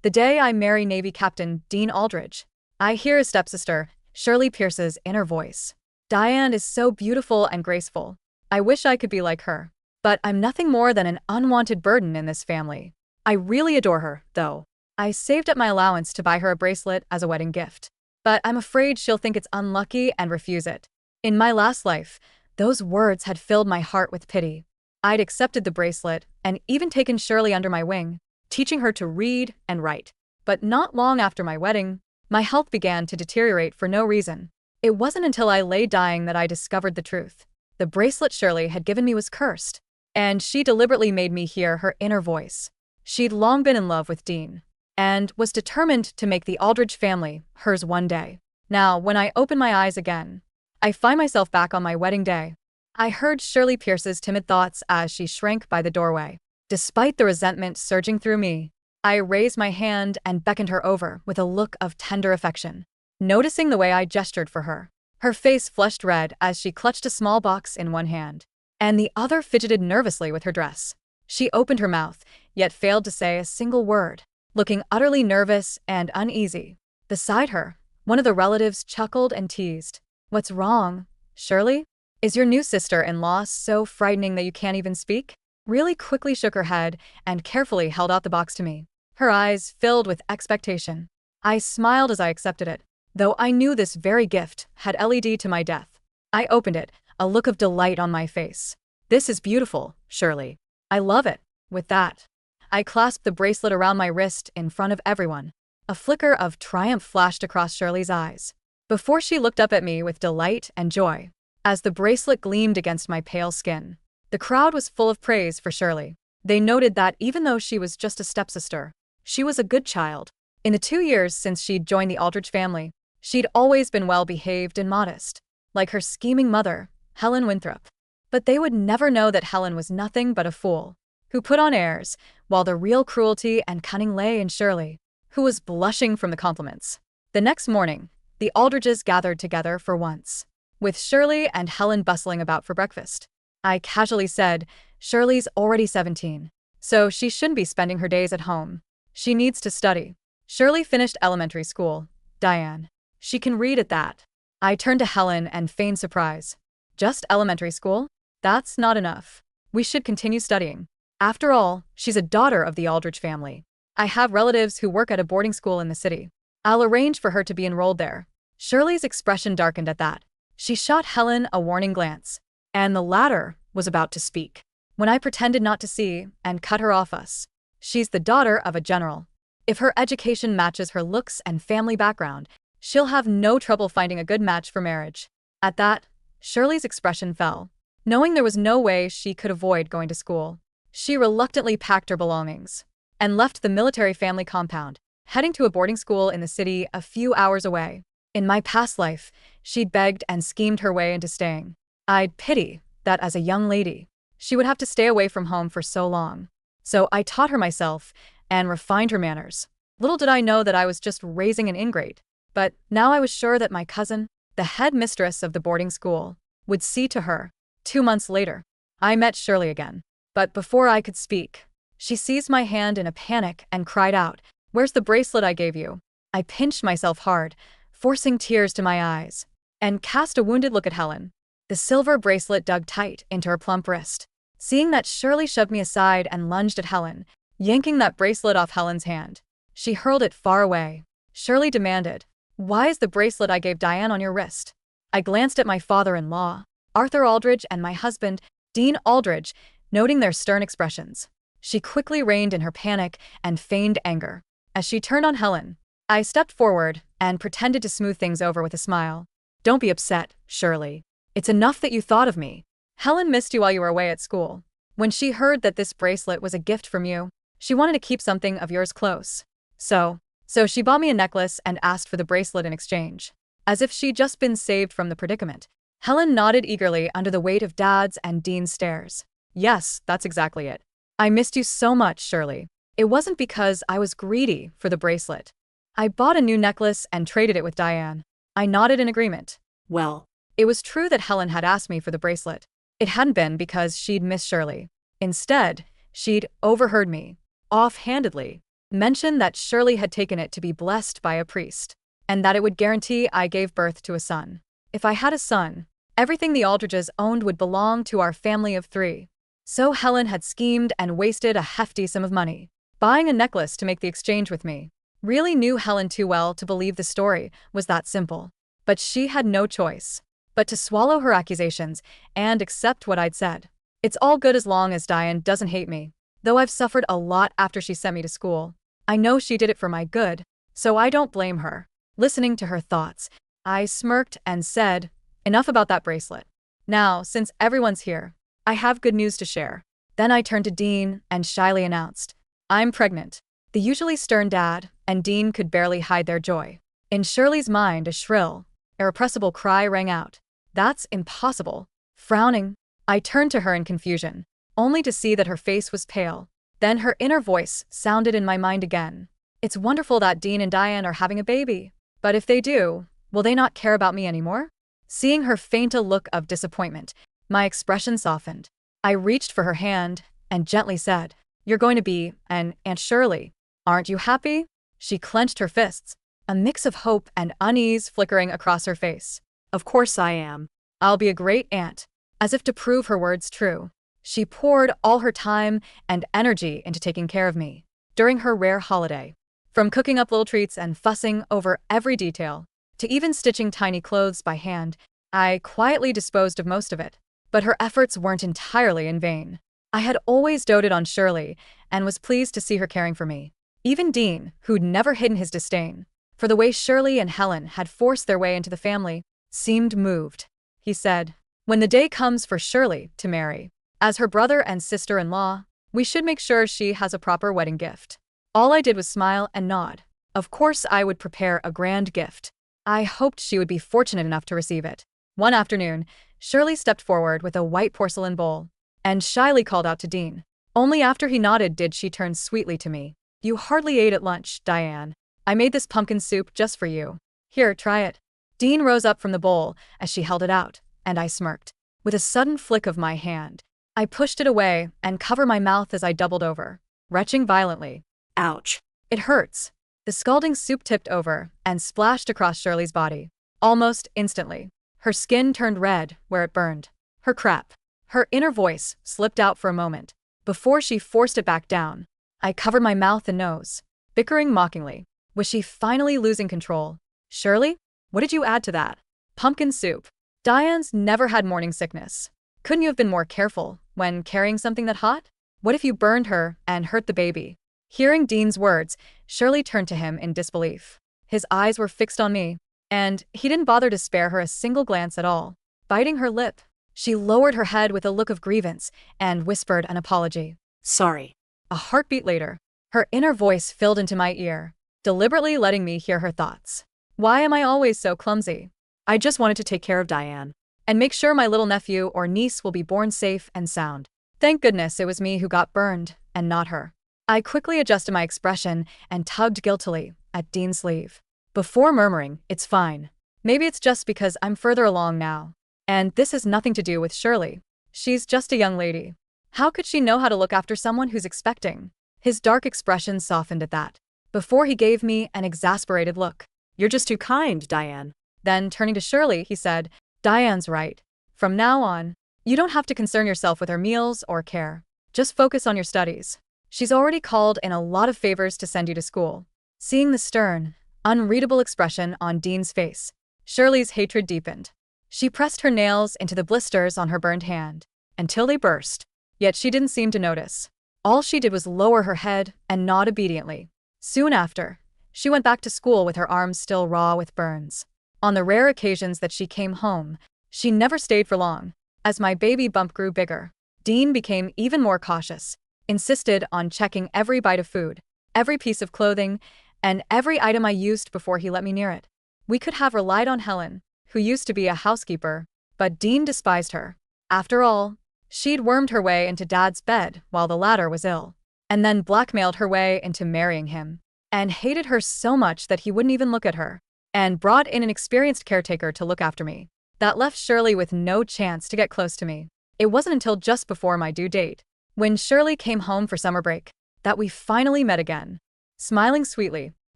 The day I marry Navy Captain Dean Aldridge. I hear his stepsister, Shirley Pierce's inner voice. Diane is so beautiful and graceful. I wish I could be like her. But I'm nothing more than an unwanted burden in this family. I really adore her, though. I saved up my allowance to buy her a bracelet as a wedding gift. But I'm afraid she'll think it's unlucky and refuse it. In my last life, those words had filled my heart with pity. I'd accepted the bracelet and even taken Shirley under my wing, teaching her to read and write. But not long after my wedding, my health began to deteriorate for no reason. It wasn't until I lay dying that I discovered the truth. The bracelet Shirley had given me was cursed, and she deliberately made me hear her inner voice. She'd long been in love with Dean, and was determined to make the Aldridge family hers one day. Now, when I open my eyes again, I find myself back on my wedding day. I heard Shirley Pierce's timid thoughts as she shrank by the doorway. Despite the resentment surging through me, I raised my hand and beckoned her over with a look of tender affection. Noticing the way I gestured for her, her face flushed red as she clutched a small box in one hand, and the other fidgeted nervously with her dress. She opened her mouth, yet failed to say a single word, looking utterly nervous and uneasy. Beside her, one of the relatives chuckled and teased. "What's wrong, Shirley? Is your new sister-in-law so frightening that you can't even speak?" Really quickly shook her head and carefully held out the box to me, her eyes filled with expectation. I smiled as I accepted it, though I knew this very gift had led to my death. I opened it, a look of delight on my face. "This is beautiful, Shirley. I love it." With that, I clasped the bracelet around my wrist in front of everyone. A flicker of triumph flashed across Shirley's eyes, before she looked up at me with delight and joy. As the bracelet gleamed against my pale skin, the crowd was full of praise for Shirley. They noted that even though she was just a stepsister, she was a good child. In the 2 years since she'd joined the Aldridge family, she'd always been well-behaved and modest, like her scheming mother, Helen Winthrop. But they would never know that Helen was nothing but a fool, who put on airs, while the real cruelty and cunning lay in Shirley, who was blushing from the compliments. The next morning, the Aldridges gathered together for once, with Shirley and Helen bustling about for breakfast. I casually said, "Shirley's already 17, so she shouldn't be spending her days at home. She needs to study. Shirley finished elementary school, Diane. She can read at that." I turned to Helen and feigned surprise. "Just elementary school? That's not enough. We should continue studying. After all, she's a daughter of the Aldridge family. I have relatives who work at a boarding school in the city. I'll arrange for her to be enrolled there." Shirley's expression darkened at that. She shot Helen a warning glance, and the latter was about to speak, when I pretended not to see and cut her off us. "She's the daughter of a general. If her education matches her looks and family background, she'll have no trouble finding a good match for marriage." At that, Shirley's expression fell. Knowing there was no way she could avoid going to school, she reluctantly packed her belongings and left the military family compound, heading to a boarding school in the city a few hours away. In my past life, she'd begged and schemed her way into staying. I'd pity that as a young lady, she would have to stay away from home for so long. So I taught her myself and refined her manners. Little did I know that I was just raising an ingrate. But now I was sure that my cousin, the head mistress of the boarding school, would see to her. 2 months later, I met Shirley again. But before I could speak, she seized my hand in a panic and cried out, "Where's the bracelet I gave you?" I pinched myself hard, forcing tears to my eyes, and cast a wounded look at Helen. The silver bracelet dug tight into her plump wrist. Seeing that, Shirley shoved me aside and lunged at Helen, yanking that bracelet off Helen's hand. She hurled it far away. Shirley demanded, "Why is the bracelet I gave Diane on your wrist?" I glanced at my father-in-law, Arthur Aldridge, and my husband, Dean Aldridge, noting their stern expressions. She quickly reined in her panic and feigned anger. As she turned on Helen, I stepped forward and pretended to smooth things over with a smile. "Don't be upset, Shirley. It's enough that you thought of me. Helen missed you while you were away at school. When she heard that this bracelet was a gift from you, she wanted to keep something of yours close. So she bought me a necklace and asked for the bracelet in exchange." As if she'd just been saved from the predicament, Helen nodded eagerly under the weight of Dad's and Dean's stares. "Yes, that's exactly it. I missed you so much, Shirley. It wasn't because I was greedy for the bracelet. I bought a new necklace and traded it with Diane." I nodded in agreement. Well, it was true that Helen had asked me for the bracelet. It hadn't been because she'd missed Shirley. Instead, she'd overheard me, offhandedly, mentioned that Shirley had taken it to be blessed by a priest, and that it would guarantee I gave birth to a son. If I had a son, everything the Aldridges owned would belong to our family of 3. So Helen had schemed and wasted a hefty sum of money, buying a necklace to make the exchange with me. Really knew Helen too well to believe the story was that simple. But she had no choice but to swallow her accusations and accept what I'd said. It's all good as long as Diane doesn't hate me, though I've suffered a lot after she sent me to school. I know she did it for my good, so I don't blame her. Listening to her thoughts, I smirked and said, enough about that bracelet. Now, since everyone's here, I have good news to share. Then I turned to Dean and shyly announced, I'm pregnant. The usually stern dad and Dean could barely hide their joy. In Shirley's mind, a shrill, irrepressible cry rang out. That's impossible. Frowning, I turned to her in confusion, only to see that her face was pale. Then her inner voice sounded in my mind again. It's wonderful that Dean and Diane are having a baby. But if they do, will they not care about me anymore? Seeing her faint a look of disappointment, my expression softened. I reached for her hand and gently said, You're going to be an Aunt Shirley. Aren't you happy? She clenched her fists, a mix of hope and unease flickering across her face. Of course I am. I'll be a great aunt. As if to prove her words true, she poured all her time and energy into taking care of me during her rare holiday. From cooking up little treats and fussing over every detail, to even stitching tiny clothes by hand, I quietly disposed of most of it. But her efforts weren't entirely in vain. I had always doted on Shirley and was pleased to see her caring for me. Even Dean, who'd never hidden his disdain for the way Shirley and Helen had forced their way into the family, seemed moved. He said, When the day comes for Shirley to marry, as her brother and sister-in-law, we should make sure she has a proper wedding gift. All I did was smile and nod. Of course I would prepare a grand gift. I hoped she would be fortunate enough to receive it. One afternoon, Shirley stepped forward with a white porcelain bowl and shyly called out to Dean. Only after he nodded did she turn sweetly to me. You hardly ate at lunch, Diane. I made this pumpkin soup just for you. Here, try it. Dean rose up from the bowl as she held it out, and I smirked. With a sudden flick of my hand, I pushed it away and covered my mouth as I doubled over, retching violently. Ouch. It hurts. The scalding soup tipped over and splashed across Shirley's body. Almost instantly, her skin turned red where it burned. Her crap. Her inner voice slipped out for a moment, before she forced it back down. I covered my mouth and nose, bickering mockingly. Was she finally losing control? Shirley? What did you add to that? Pumpkin soup. Diane's never had morning sickness. Couldn't you have been more careful when carrying something that hot? What if you burned her and hurt the baby? Hearing Dean's words, Shirley turned to him in disbelief. His eyes were fixed on me, and he didn't bother to spare her a single glance at all. Biting her lip, she lowered her head with a look of grievance and whispered an apology. Sorry. A heartbeat later, her inner voice filled into my ear, deliberately letting me hear her thoughts. Why am I always so clumsy? I just wanted to take care of Diane and make sure my little nephew or niece will be born safe and sound. Thank goodness it was me who got burned and not her. I quickly adjusted my expression and tugged guiltily at Dean's sleeve, before murmuring, It's fine. Maybe it's just because I'm further along now. And this has nothing to do with Shirley. She's just a young lady. How could she know how to look after someone who's expecting? His dark expression softened at that, before he gave me an exasperated look. You're just too kind, Diane. Then, turning to Shirley, he said, Diane's right. From now on, you don't have to concern yourself with her meals or care. Just focus on your studies. She's already called in a lot of favors to send you to school. Seeing the stern, unreadable expression on Dean's face, Shirley's hatred deepened. She pressed her nails into the blisters on her burned hand until they burst. Yet she didn't seem to notice. All she did was lower her head and nod obediently. Soon after, she went back to school with her arms still raw with burns. On the rare occasions that she came home, she never stayed for long. As my baby bump grew bigger, Dean became even more cautious, insisted on checking every bite of food, every piece of clothing, and every item I used before he let me near it. We could have relied on Helen, who used to be a housekeeper, but Dean despised her. After all, she'd wormed her way into Dad's bed while the latter was ill, and then blackmailed her way into marrying him, and hated her so much that he wouldn't even look at her, and brought in an experienced caretaker to look after me. That left Shirley with no chance to get close to me. It wasn't until just before my due date, when Shirley came home for summer break, that we finally met again. smiling sweetly.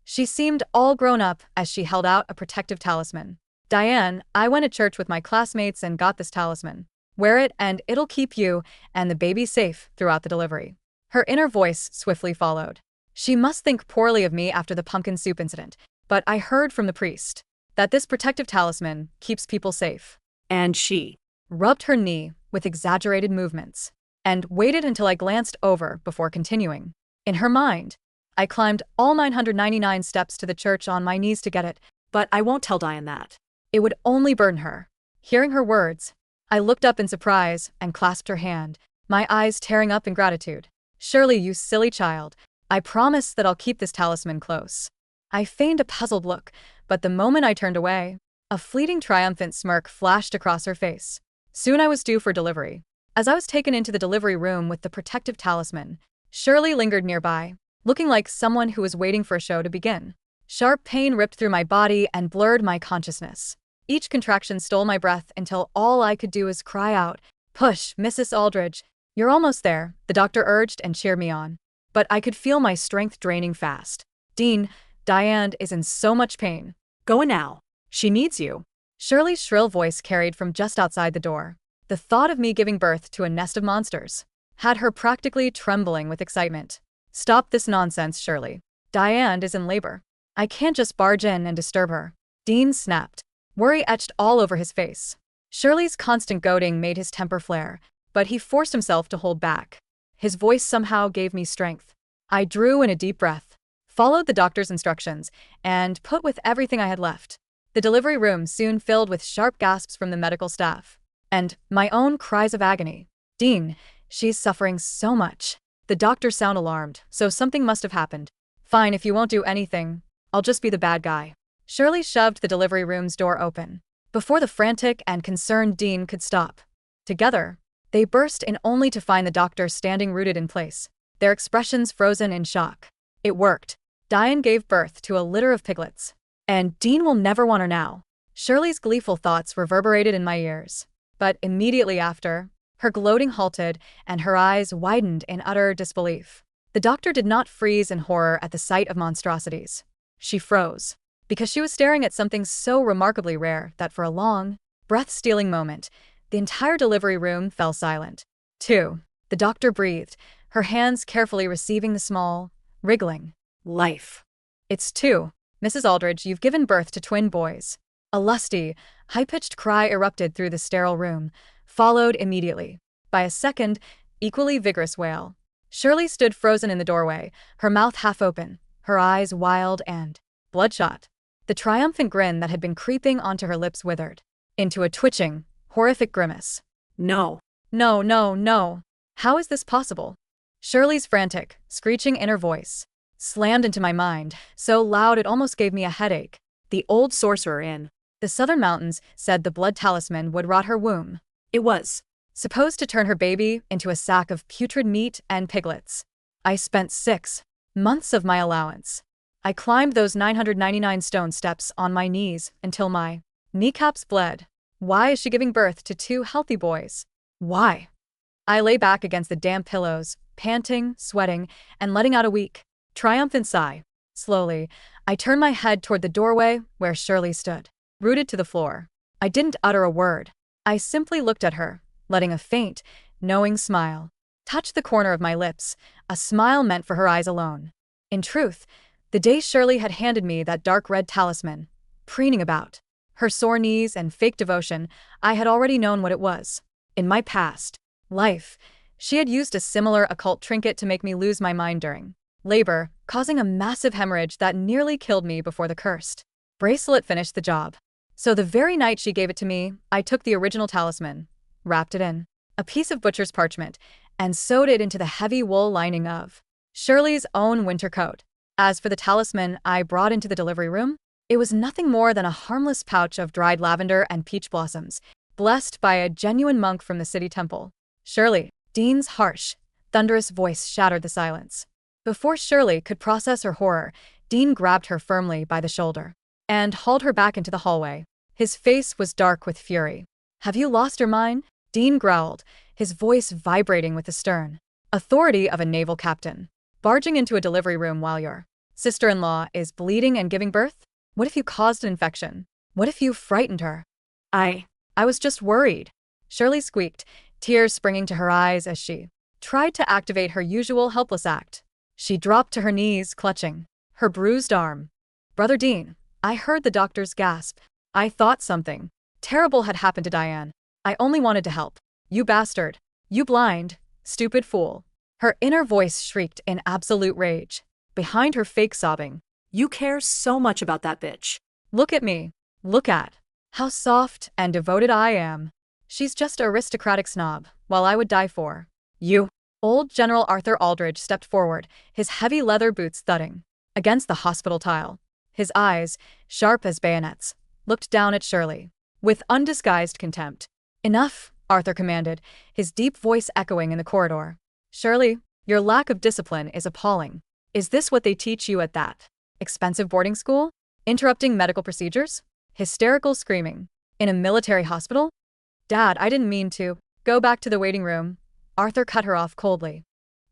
She seemed all grown up as she held out a protective talisman. Diane, I went to church with my classmates and got this talisman. Wear it and it'll keep you and the baby safe throughout the delivery. Her inner voice swiftly followed. She must think poorly of me after the pumpkin soup incident, but I heard from the priest that this protective talisman keeps people safe. And she Rubbed her knee with exaggerated movements and waited until I glanced over before continuing. In her mind, I climbed all 999 steps to the church on my knees to get it, But I won't tell Diane that. it would only burn her. Hearing her words, I looked up in surprise and clasped her hand, my eyes tearing up in gratitude. Shirley, you silly child, I promise that I'll keep this talisman close. I feigned a puzzled look, but the moment I turned away, a fleeting triumphant smirk flashed across her face. Soon I was due for delivery. As I was taken into the delivery room with the protective talisman, Shirley lingered nearby, looking like someone who was waiting for a show to begin. Sharp pain ripped through my body and blurred my consciousness. Each contraction stole my breath until all I could do was cry out, "Push, Mrs. Aldridge. You're almost there," the doctor urged and cheered me on. But I could feel my strength draining fast. Dean, Diane is in so much pain. Go in now. She needs you. Shirley's shrill voice carried from just outside the door. The thought of me giving birth to a nest of monsters had her practically trembling with excitement. Stop this nonsense, Shirley. Diane is in labor. I can't just barge in and disturb her. Dean snapped. Worry etched all over his face. Shirley's constant goading made his temper flare, but he forced himself to hold back. His voice somehow gave me strength. I drew in a deep breath, followed the doctor's instructions, and put with everything I had left. The delivery room soon filled with sharp gasps from the medical staff, and my own cries of agony. Dean, she's suffering so much. The doctors sound alarmed, so something must have happened. Fine, if you won't do anything, I'll just be the bad guy. Shirley shoved the delivery room's door open before the frantic and concerned Dean could stop. Together, they burst in only to find the doctor standing rooted in place, their expressions frozen in shock. It worked. Diane gave birth to a litter of piglets. And Dean will never want her now. Shirley's gleeful thoughts reverberated in my ears. But immediately after, her gloating halted and her eyes widened in utter disbelief. The doctor did not freeze in horror at the sight of monstrosities. She froze, because she was staring at something so remarkably rare that for a long, breath-stealing moment, the entire delivery room fell silent. 2. The doctor breathed, her hands carefully receiving the small, wriggling life. It's 2. Mrs. Aldridge, you've given birth to twin boys. A lusty, high-pitched cry erupted through the sterile room, followed immediately by a second, equally vigorous wail. Shirley stood frozen in the doorway, her mouth half open, her eyes wild and bloodshot. The triumphant grin that had been creeping onto her lips withered into a twitching, horrific grimace. No. No, no, no. How is this possible? Shirley's frantic, screeching inner voice slammed into my mind, so loud it almost gave me a headache. The old sorcerer in the southern mountains said the blood talisman would rot her womb. It was supposed to turn her baby into a sack of putrid meat and piglets. I spent 6 months of my allowance. I climbed those 999 stone steps on my knees until my kneecaps bled. Why is she giving birth to 2 healthy boys? Why? I lay back against the damp pillows, panting, sweating, and letting out a weak, triumphant sigh. Slowly, I turned my head toward the doorway where Shirley stood, rooted to the floor. I didn't utter a word. I simply looked at her, letting a faint, knowing smile touch the corner of my lips, a smile meant for her eyes alone. In truth, the day Shirley had handed me that dark red talisman, preening about her sore knees and fake devotion, I had already known what it was. In my past life, she had used a similar occult trinket to make me lose my mind during labor, causing a massive hemorrhage that nearly killed me before the cursed bracelet finished the job. So the very night she gave it to me, I took the original talisman, wrapped it in a piece of butcher's parchment, and sewed it into the heavy wool lining of Shirley's own winter coat. As for the talisman I brought into the delivery room, it was nothing more than a harmless pouch of dried lavender and peach blossoms, blessed by a genuine monk from the city temple. Shirley, Dean's harsh, thunderous voice shattered the silence. Before Shirley could process her horror, Dean grabbed her firmly by the shoulder and hauled her back into the hallway. His face was dark with fury. Have you lost your mind? Dean growled, his voice vibrating with the stern authority of a naval captain. Barging into a delivery room while your Sister-in-law is bleeding and giving birth? What if you caused an infection? What if you frightened her? I I was just worried. Shirley squeaked, tears springing to her eyes as she tried to activate her usual helpless act. She dropped to her knees, clutching her bruised arm. Brother Dean, I heard the doctor's gasp. I thought something terrible had happened to Diane. I only wanted to help. You bastard. You blind, stupid fool. Her inner voice shrieked in absolute rage. Behind her fake sobbing, You care so much about that bitch. look at me. Look at how soft and devoted I am. She's just an aristocratic snob, while I would die for you. Old General Arthur Aldridge stepped forward, his heavy leather boots thudding against the hospital tile. His eyes, sharp as bayonets, looked down at Shirley with undisguised contempt. Enough, Arthur commanded, his deep voice echoing in the corridor. Shirley, your lack of discipline is appalling. Is this what they teach you at that expensive boarding school? Interrupting medical procedures? Hysterical screaming. In a military hospital? Dad, I didn't mean to. Go back to the waiting room. Arthur cut her off coldly.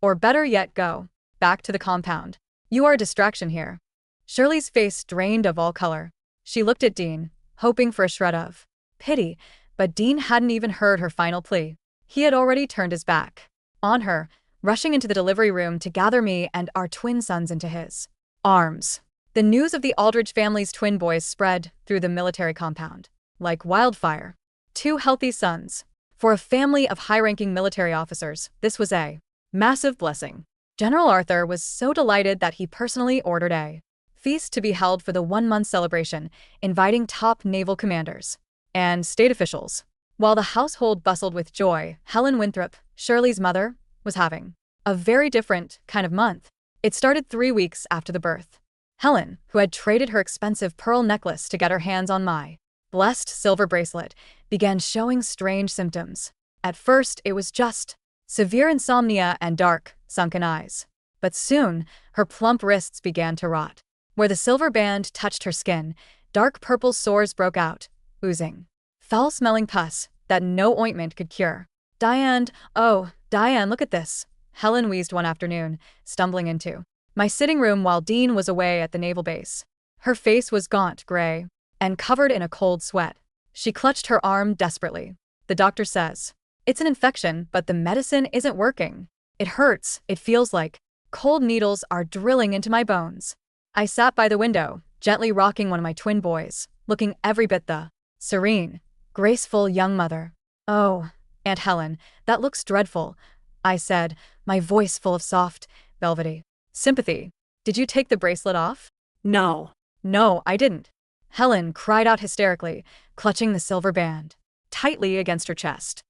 Or better yet, go back to the compound. You are a distraction here. Shirley's face drained of all color. She looked at Dean, hoping for a shred of pity, but Dean hadn't even heard her final plea. He had already turned his back on her, rushing into the delivery room to gather me and our twin sons into his arms. The news of the Aldridge family's twin boys spread through the military compound like wildfire. 2 healthy sons. For a family of high-ranking military officers, this was a massive blessing. General Arthur was so delighted that he personally ordered a feast to be held for the 1-month celebration, inviting top naval commanders and state officials. While the household bustled with joy, Helen Winthrop, Shirley's mother, was having a very different kind of month. It started 3 weeks after the birth. Helen, who had traded her expensive pearl necklace to get her hands on my blessed silver bracelet, began showing strange symptoms. At first, it was just severe insomnia and dark, sunken eyes. But soon, her plump wrists began to rot. Where the silver band touched her skin, dark purple sores broke out, oozing foul-smelling pus that no ointment could cure. Diane, oh, Diane, look at this. Helen wheezed one afternoon, stumbling into my sitting room while Dean was away at the naval base. Her face was gaunt, gray, and covered in a cold sweat. She clutched her arm desperately. The doctor says, it's an infection, but the medicine isn't working. It hurts. It feels like cold needles are drilling into my bones. I sat by the window, gently rocking one of my twin boys, looking every bit the serene, graceful young mother. Oh, Aunt Helen, that looks dreadful, I said, my voice full of soft, velvety sympathy. Did you take the bracelet off? No. No, I didn't. Helen cried out hysterically, clutching the silver band tightly against her chest.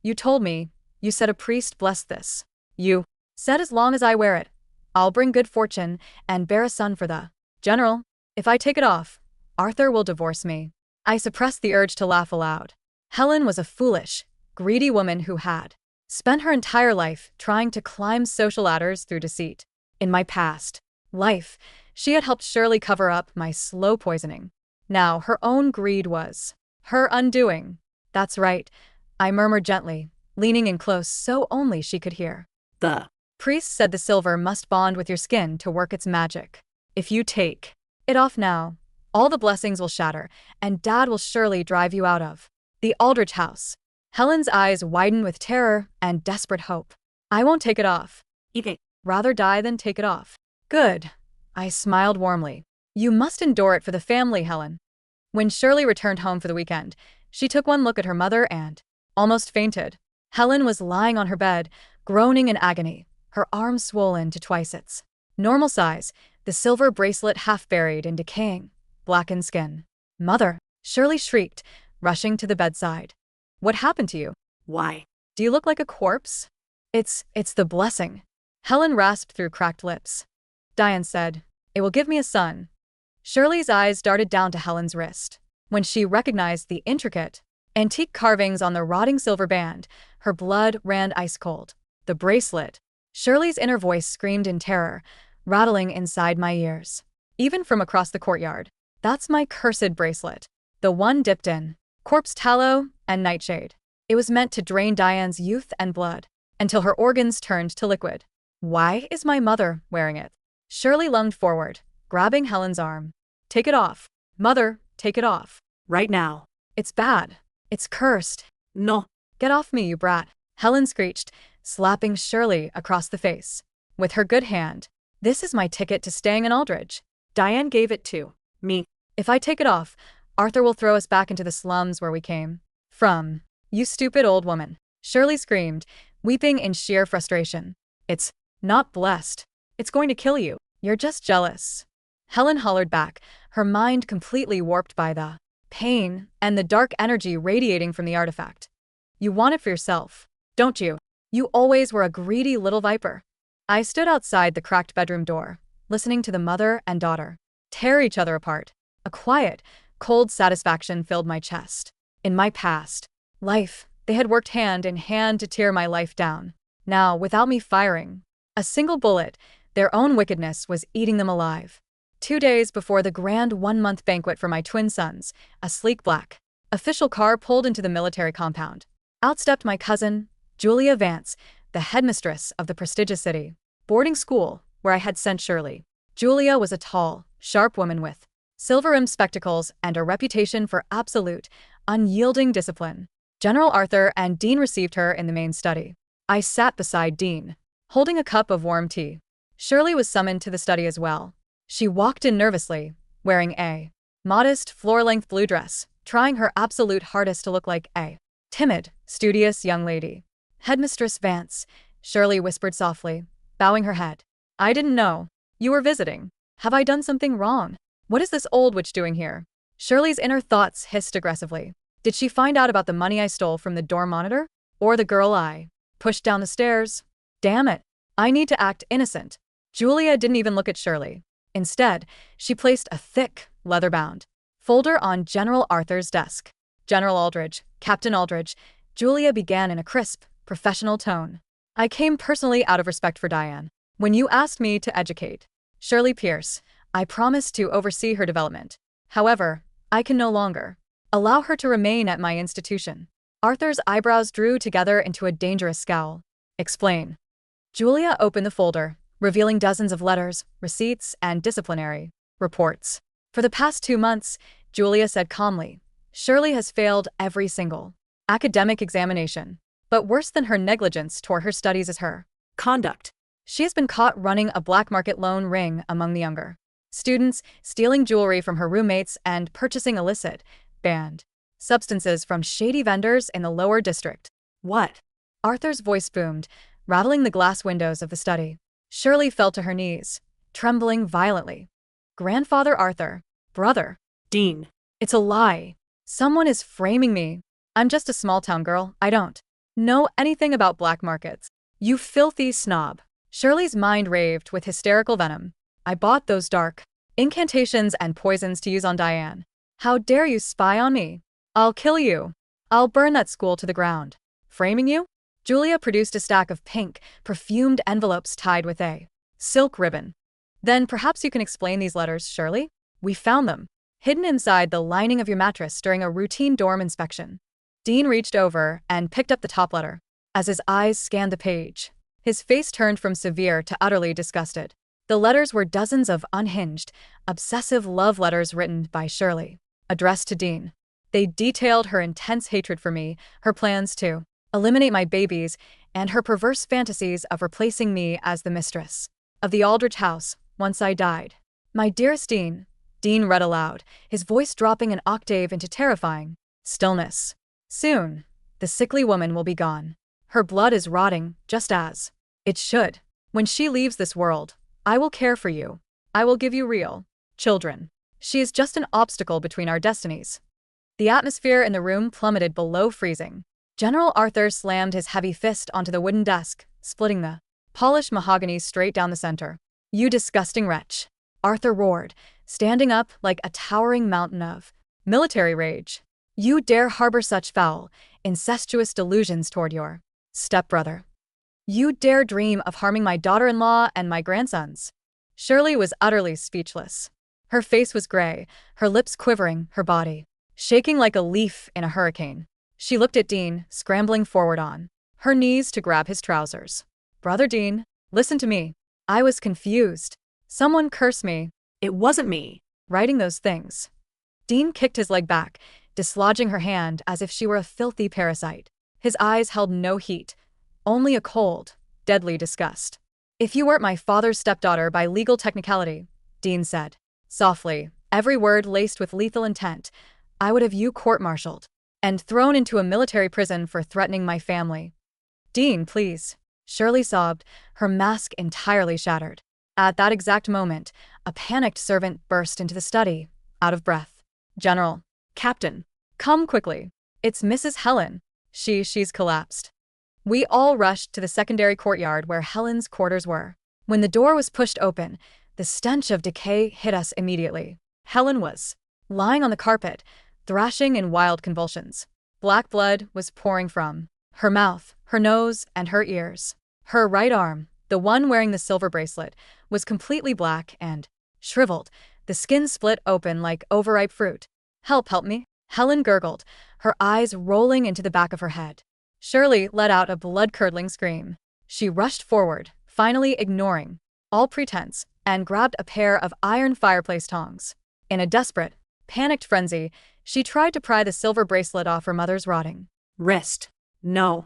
You told me. You said a priest blessed this. You said as long as I wear it, I'll bring good fortune and bear a son for the general. If I take it off, Arthur will divorce me. I suppressed the urge to laugh aloud. Helen was a foolish, greedy woman who had spent her entire life trying to climb social ladders through deceit. In my past life, she had helped Shirley cover up my slow poisoning. Now her own greed was her undoing. That's right, I murmured gently, leaning in close so only she could hear. The priest said the silver must bond with your skin to work its magic. If you take it off now, all the blessings will shatter, and Dad will surely drive you out of the Aldridge house. Helen's eyes widened with terror and desperate hope. I won't take it off. eating. Rather die than take it off. Good. I smiled warmly. You must endure it for the family, Helen. When Shirley returned home for the weekend, she took one look at her mother and almost fainted. Helen was lying on her bed, groaning in agony, her arms swollen to twice its normal size, the silver bracelet half buried in decaying, blackened skin. Mother, Shirley shrieked, rushing to the bedside. What happened to you? Why? Do you look like a corpse? It's the blessing. Helen rasped through cracked lips. Diane said, it will give me a son. Shirley's eyes darted down to Helen's wrist. When she recognized the intricate, antique carvings on the rotting silver band, her blood ran ice cold. The bracelet. Shirley's inner voice screamed in terror, rattling inside my ears. Even from across the courtyard. That's my cursed bracelet. The one dipped in corpse tallow and nightshade. It was meant to drain Diane's youth and blood, until her organs turned to liquid. Why is my mother wearing it? Shirley lunged forward, grabbing Helen's arm. Take it off. Mother, take it off. Right now. It's bad. It's cursed. No. Get off me, you brat. Helen screeched, slapping Shirley across the face. With her good hand. This is my ticket to staying in Aldridge. Diane gave it to Me. If I take it off, Arthur will throw us back into the slums where we came from. You stupid old woman. Shirley screamed, weeping in sheer frustration. It's not blessed. It's going to kill you. You're just jealous. Helen hollered back, her mind completely warped by the pain and the dark energy radiating from the artifact. You want it for yourself, don't you? You always were a greedy little viper. I stood outside the cracked bedroom door, listening to the mother and daughter tear each other apart. A quiet, cold satisfaction filled my chest. In my past life, they had worked hand in hand to tear my life down. Now, without me firing a single bullet, their own wickedness was eating them alive. 2 days before the grand 1-month banquet for my twin sons, a sleek black official car pulled into the military compound. Out stepped my cousin, Julia Vance, the headmistress of the prestigious city boarding school where I had sent Shirley. Julia was a tall, sharp woman with silver-rimmed spectacles and a reputation for absolute, unyielding discipline. General Arthur and Dean received her in the main study. I sat beside Dean, holding a cup of warm tea. Shirley was summoned to the study as well. She walked in nervously, wearing a modest, floor-length blue dress, trying her absolute hardest to look like a timid, studious young lady. Headmistress Vance, Shirley whispered softly, bowing her head. I didn't know. You were visiting. Have I done something wrong? What is this old witch doing here? Shirley's inner thoughts hissed aggressively. Did she find out about the money I stole from the dorm monitor? Or the girl I pushed down the stairs? Damn it. I need to act innocent. Julia didn't even look at Shirley. Instead, she placed a thick, leather-bound folder on General Arthur's desk. General Aldridge, Captain Aldridge, Julia began in a crisp, professional tone. I came personally out of respect for Diane. When you asked me to educate Shirley Pierce, I promised to oversee her development. However, I can no longer allow her to remain at my institution. Arthur's eyebrows drew together into a dangerous scowl. Explain. Julia opened the folder, revealing dozens of letters, receipts, and disciplinary reports. For the past 2 months, Julia said calmly, Shirley has failed every single academic examination. But worse than her negligence toward her studies is her conduct. She has been caught running a black market loan ring among the younger students, stealing jewelry from her roommates, and purchasing illicit, banned substances from shady vendors in the lower district. What? Arthur's voice boomed, rattling the glass windows of the study. Shirley fell to her knees, trembling violently. Grandfather Arthur. Brother. Dean. It's a lie. Someone is framing me. I'm just a small-town girl. I don't know anything about black markets. You filthy snob. Shirley's mind raved with hysterical venom. I bought those dark incantations and poisons to use on Diane. How dare you spy on me? I'll kill you. I'll burn that school to the ground. Framing you? Julia produced a stack of pink, perfumed envelopes tied with a silk ribbon. Then perhaps you can explain these letters, Shirley? We found them, hidden inside the lining of your mattress during a routine dorm inspection. Dean reached over and picked up the top letter. As his eyes scanned the page, his face turned from severe to utterly disgusted. The letters were dozens of unhinged, obsessive love letters written by Shirley, addressed to Dean. They detailed her intense hatred for me, her plans to eliminate my babies, and her perverse fantasies of replacing me as the mistress of the Aldridge house once I died. My dearest Dean, Dean read aloud, his voice dropping an octave into terrifying stillness. Soon, the sickly woman will be gone. Her blood is rotting, just as it should. When she leaves this world, I will care for you. I will give you real children. She is just an obstacle between our destinies. The atmosphere in the room plummeted below freezing. General Arthur slammed his heavy fist onto the wooden desk, splitting the polished mahogany straight down the center. You disgusting wretch. Arthur roared, standing up like a towering mountain of military rage. You dare harbor such foul, incestuous delusions toward your stepbrother. You dare dream of harming my daughter-in-law and my grandsons. Shirley was utterly speechless. Her face was gray, her lips quivering, her body shaking like a leaf in a hurricane. She looked at Dean, scrambling forward on her knees to grab his trousers. Brother Dean, listen to me. I was confused. Someone curse me. It wasn't me. Writing those things. Dean kicked his leg back, dislodging her hand as if she were a filthy parasite. His eyes held no heat, only a cold, deadly disgust. If you weren't my father's stepdaughter by legal technicality, Dean said, softly, every word laced with lethal intent, I would have you court-martialed and thrown into a military prison for threatening my family. Dean, please. Shirley sobbed, her mask entirely shattered. At that exact moment, a panicked servant burst into the study, out of breath. General. Captain. Come quickly. It's Mrs. Helen. She's collapsed. We all rushed to the secondary courtyard where Helen's quarters were. When the door was pushed open, the stench of decay hit us immediately. Helen was lying on the carpet, thrashing in wild convulsions. Black blood was pouring from her mouth, her nose, and her ears. Her right arm, the one wearing the silver bracelet, was completely black and shriveled, the skin split open like overripe fruit. Help me. Helen gurgled, her eyes rolling into the back of her head. Shirley let out a blood-curdling scream. She rushed forward, finally ignoring all pretense, and grabbed a pair of iron fireplace tongs. In a desperate, panicked frenzy, she tried to pry the silver bracelet off her mother's rotting Wrist. No.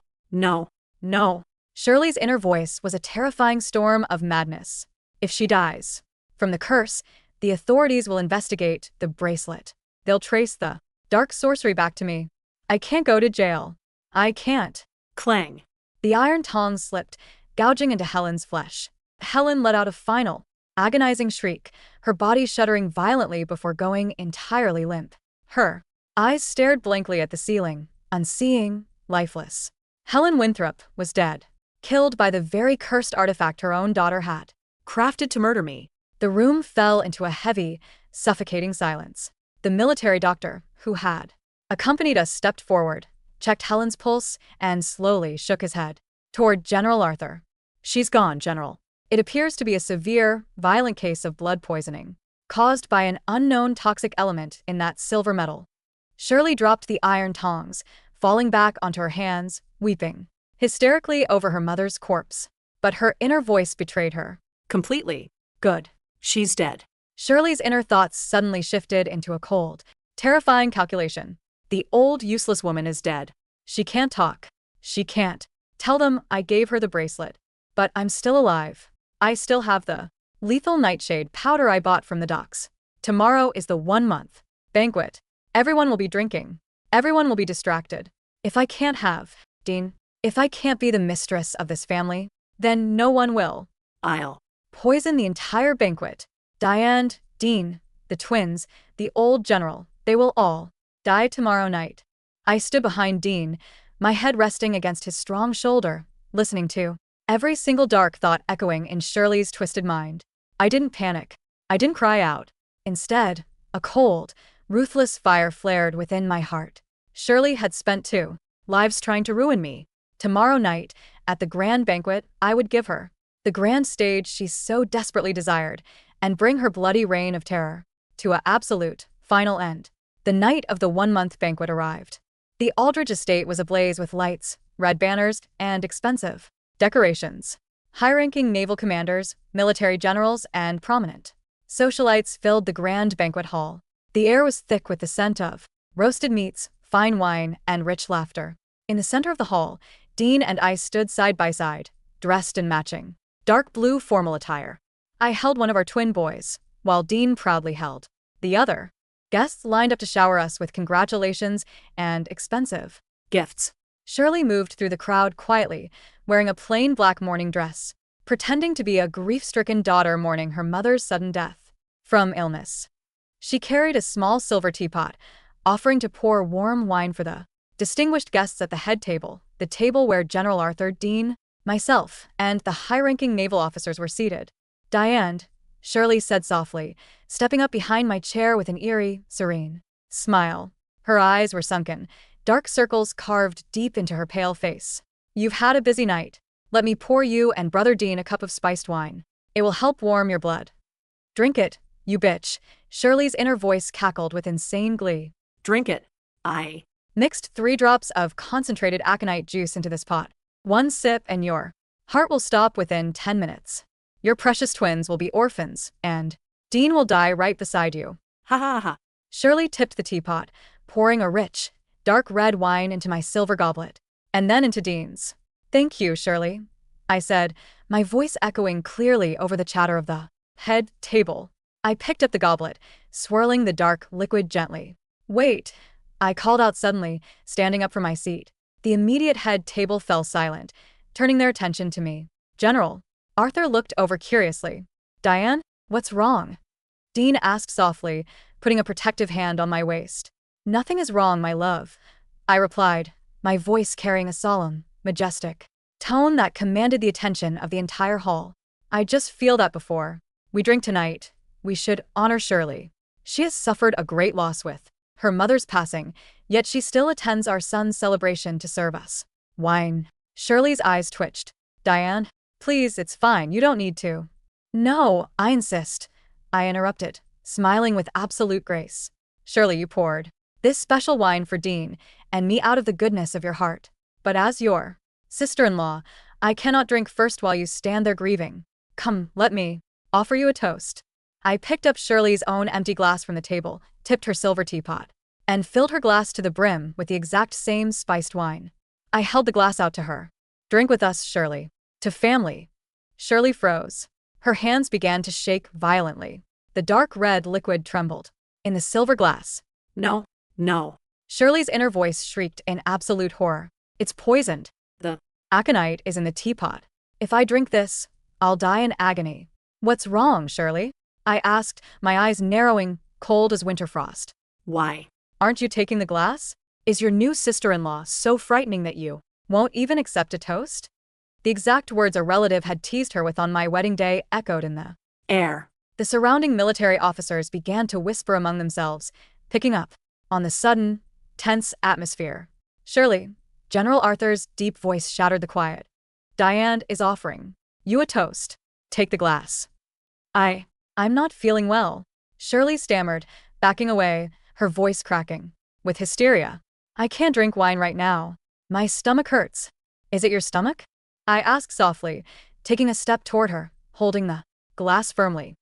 Shirley's inner voice was a terrifying storm of madness. If she dies from the curse, the authorities will investigate the bracelet. They'll trace the dark sorcery back to me. I can't go to jail. I can't. Clang. The iron tongs slipped, gouging into Helen's flesh. Helen let out a final, agonizing shriek, her body shuddering violently before going entirely limp. Her eyes stared blankly at the ceiling, unseeing, lifeless. Helen Winthrop was dead, killed by the very cursed artifact her own daughter had Crafted to murder me. The room fell into a heavy, suffocating silence. The military doctor, who had accompanied us, stepped forward, checked Helen's pulse, and slowly shook his head toward General Arthur. She's gone, General. It appears to be a severe, violent case of blood poisoning, caused by an unknown toxic element in that silver metal. Shirley dropped the iron tongs, falling back onto her hands, weeping hysterically over her mother's corpse. But her inner voice betrayed her. Completely. Good. She's dead. Shirley's inner thoughts suddenly shifted into a cold, terrifying calculation. The old, useless woman is dead. She can't talk. She can't tell them I gave her the bracelet. But I'm still alive. I still have the lethal nightshade powder I bought from the docks. Tomorrow is the 1-month banquet. Everyone will be drinking. Everyone will be distracted. If I can't have Dean, if I can't be the mistress of this family, then no one will. I'll poison the entire banquet. Diane, Dean, the twins, the old general, they will all die tomorrow night. I stood behind Dean, my head resting against his strong shoulder, listening to every single dark thought echoing in Shirley's twisted mind. I didn't panic. I didn't cry out. Instead, a cold, ruthless fire flared within my heart. Shirley had spent 2 lives trying to ruin me. Tomorrow night, at the grand banquet, I would give her the grand stage she so desperately desired, and bring her bloody reign of terror to an absolute, final end. The night of the 1-month banquet arrived. The Aldridge estate was ablaze with lights, red banners, and expensive decorations. High-ranking naval commanders, military generals, and prominent socialites filled the grand banquet hall. The air was thick with the scent of roasted meats, fine wine, and rich laughter. In the center of the hall, Dean and I stood side by side, dressed in matching dark blue formal attire. I held one of our twin boys, while Dean proudly held the other. Guests lined up to shower us with congratulations and expensive gifts. Shirley moved through the crowd quietly, wearing a plain black mourning dress, pretending to be a grief-stricken daughter mourning her mother's sudden death from illness. She carried a small silver teapot, offering to pour warm wine for the distinguished guests at the head table, the table where General Arthur, Dean, myself, and the high-ranking naval officers were seated. Diane, Shirley said softly, stepping up behind my chair with an eerie, serene smile. Her eyes were sunken, dark circles carved deep into her pale face. You've had a busy night. Let me pour you and Brother Dean a cup of spiced wine. It will help warm your blood. Drink it, you bitch. Shirley's inner voice cackled with insane glee. Drink it. I mixed 3 drops of concentrated aconite juice into this pot. 1 sip and your heart will stop within 10 minutes. Your precious twins will be orphans, and Dean will die right beside you. Ha ha ha. Shirley tipped the teapot, pouring a rich, dark red wine into my silver goblet, and then into Dean's. Thank you, Shirley, I said, my voice echoing clearly over the chatter of the head table. I picked up the goblet, swirling the dark liquid gently. Wait, I called out suddenly, standing up from my seat. The immediate head table fell silent, turning their attention to me. General. Arthur looked over curiously. Diane, what's wrong? Dean asked softly, putting a protective hand on my waist. Nothing is wrong, my love, I replied, my voice carrying a solemn, majestic tone that commanded the attention of the entire hall. I just feel that before we drink tonight, we should honor Shirley. She has suffered a great loss with her mother's passing, yet she still attends our son's celebration to serve us. Wine. Shirley's eyes twitched. Diane, please, it's fine, you don't need to. No, I insist, I interrupted, smiling with absolute grace. Shirley, you poured this special wine for Dean and me out of the goodness of your heart. But as your sister-in-law, I cannot drink first while you stand there grieving. Come, let me offer you a toast. I picked up Shirley's own empty glass from the table, tipped her silver teapot, and filled her glass to the brim with the exact same spiced wine. I held the glass out to her. Drink with us, Shirley. To family. Shirley froze. Her hands began to shake violently. The dark red liquid trembled in the silver glass. No, no. Shirley's inner voice shrieked in absolute horror. It's poisoned. The aconite is in the teapot. If I drink this, I'll die in agony. What's wrong, Shirley? I asked, my eyes narrowing, cold as winter frost. Why? Aren't you taking the glass? Is your new sister-in-law so frightening that you won't even accept a toast? The exact words a relative had teased her with on my wedding day echoed in the air. The surrounding military officers began to whisper among themselves, picking up on the sudden, tense atmosphere. Shirley, General Arthur's deep voice shattered the quiet. Diane is offering you a toast. Take the glass. I'm not feeling well, Shirley stammered, backing away, her voice cracking with hysteria. I can't drink wine right now. My stomach hurts. Is it your stomach? I asked softly, taking a step toward her, holding the glass firmly.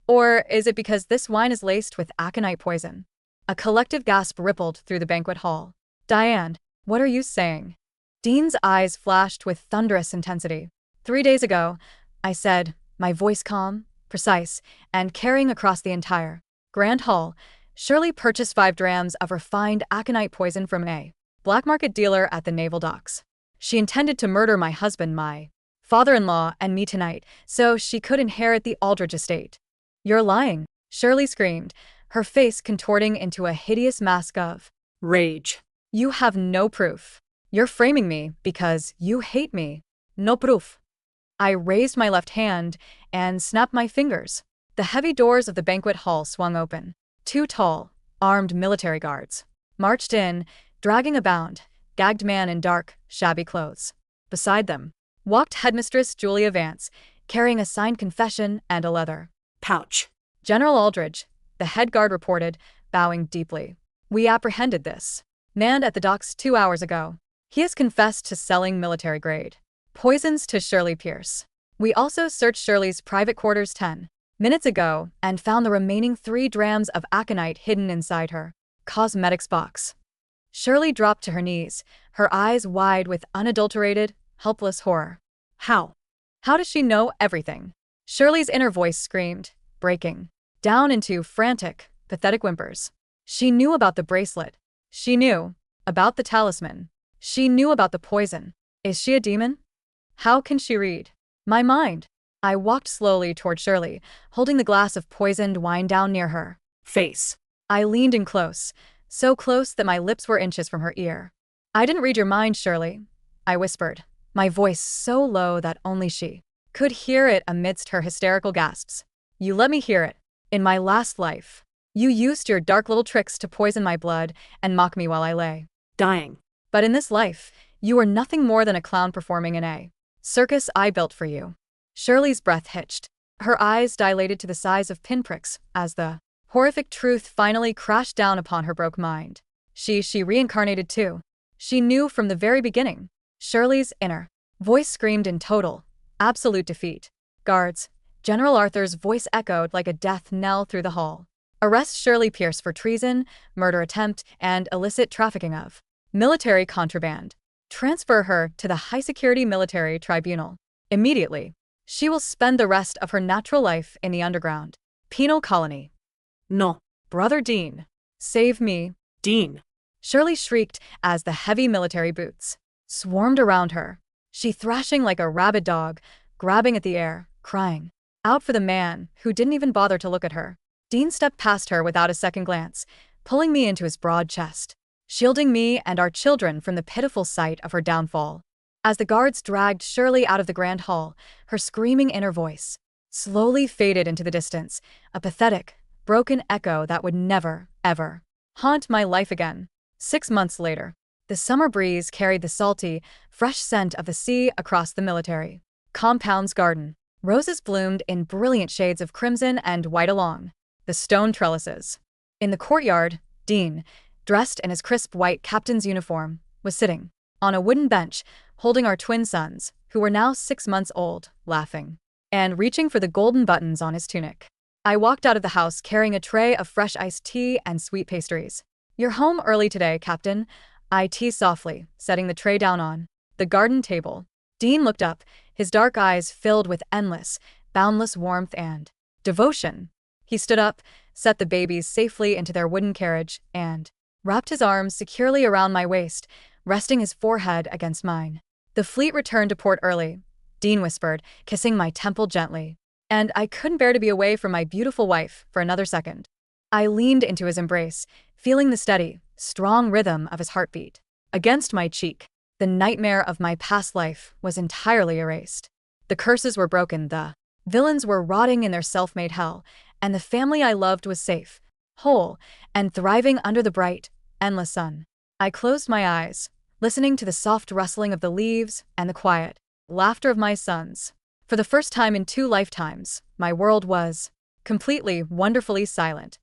Or is it because this wine is laced with aconite poison? A collective gasp rippled through the banquet hall. Diane, what are you saying? Dean's eyes flashed with thunderous intensity. 3 days ago, I said, my voice calm, precise, and carrying across the entire grand hall, Shirley purchased 5 drams of refined aconite poison from a black market dealer at the naval docks. She intended to murder my husband, my father-in-law, and me tonight, so she could inherit the Aldridge estate. You're lying, Shirley screamed, her face contorting into a hideous mask of rage. You have no proof. You're framing me because you hate me. No proof. I raised my left hand and snapped my fingers. The heavy doors of the banquet hall swung open. 2 tall, armed military guards marched in, dragging a bound, gagged man in dark, shabby clothes. Beside them walked Headmistress Julia Vance, carrying a signed confession and a leather pouch. General Aldridge, the head guard reported, bowing deeply. We apprehended this man at the docks 2 hours ago. He has confessed to selling military-grade poisons to Shirley Pierce. We also searched Shirley's private quarters 10 minutes ago and found the remaining 3 drams of aconite hidden inside her cosmetics box. Shirley dropped to her knees, her eyes wide with unadulterated, helpless horror. How? How does she know everything? Shirley's inner voice screamed, breaking down into frantic, pathetic whimpers. She knew about the bracelet. She knew about the talisman. She knew about the poison. Is she a demon? How can she read my mind? I walked slowly toward Shirley, holding the glass of poisoned wine down near her face. I leaned in close, so close that my lips were inches from her ear. I didn't read your mind, Shirley, I whispered, my voice so low that only she could hear it amidst her hysterical gasps. You let me hear it. In my last life, you used your dark little tricks to poison my blood and mock me while I lay dying. But in this life, you were nothing more than a clown performing in a circus I built for you. Shirley's breath hitched. Her eyes dilated to the size of pinpricks as the horrific truth finally crashed down upon her broke mind. She reincarnated too. She knew from the very beginning. Shirley's inner voice screamed in total, absolute defeat. Guards, General Arthur's voice echoed like a death knell through the hall. Arrest Shirley Pierce for treason, murder attempt, and illicit trafficking of military contraband. Transfer her to the high-security military tribunal. Immediately. She will spend the rest of her natural life in the underground penal colony. No. Brother Dean. Save me. Dean. Shirley shrieked as the heavy military boots swarmed around her. She thrashing like a rabid dog, grabbing at the air, crying out for the man who didn't even bother to look at her. Dean stepped past her without a second glance, pulling me into his broad chest, shielding me and our children from the pitiful sight of her downfall. As the guards dragged Shirley out of the grand hall, her screaming inner voice slowly faded into the distance, a pathetic, broken echo that would never, ever haunt my life again. 6 months later, the summer breeze carried the salty, fresh scent of the sea across the military compound's garden. Roses bloomed in brilliant shades of crimson and white along the stone trellises. In the courtyard, Dean, dressed in his crisp white captain's uniform, was sitting on a wooden bench, holding our twin sons, who were now 6 months old, laughing and reaching for the golden buttons on his tunic. I walked out of the house carrying a tray of fresh iced tea and sweet pastries. "You're home early today, Captain," I teased softly, setting the tray down on the garden table. Dean looked up, his dark eyes filled with endless, boundless warmth and devotion. He stood up, set the babies safely into their wooden carriage, and wrapped his arms securely around my waist, resting his forehead against mine. "The fleet returned to port early," Dean whispered, kissing my temple gently. And I couldn't bear to be away from my beautiful wife for another second. I leaned into his embrace, feeling the steady, strong rhythm of his heartbeat against my cheek. The nightmare of my past life was entirely erased. The curses were broken, the villains were rotting in their self-made hell, and the family I loved was safe, whole, and thriving under the bright, endless sun. I closed my eyes, listening to the soft rustling of the leaves and the quiet laughter of my sons. For the first time in 2 lifetimes, my world was completely, wonderfully silent.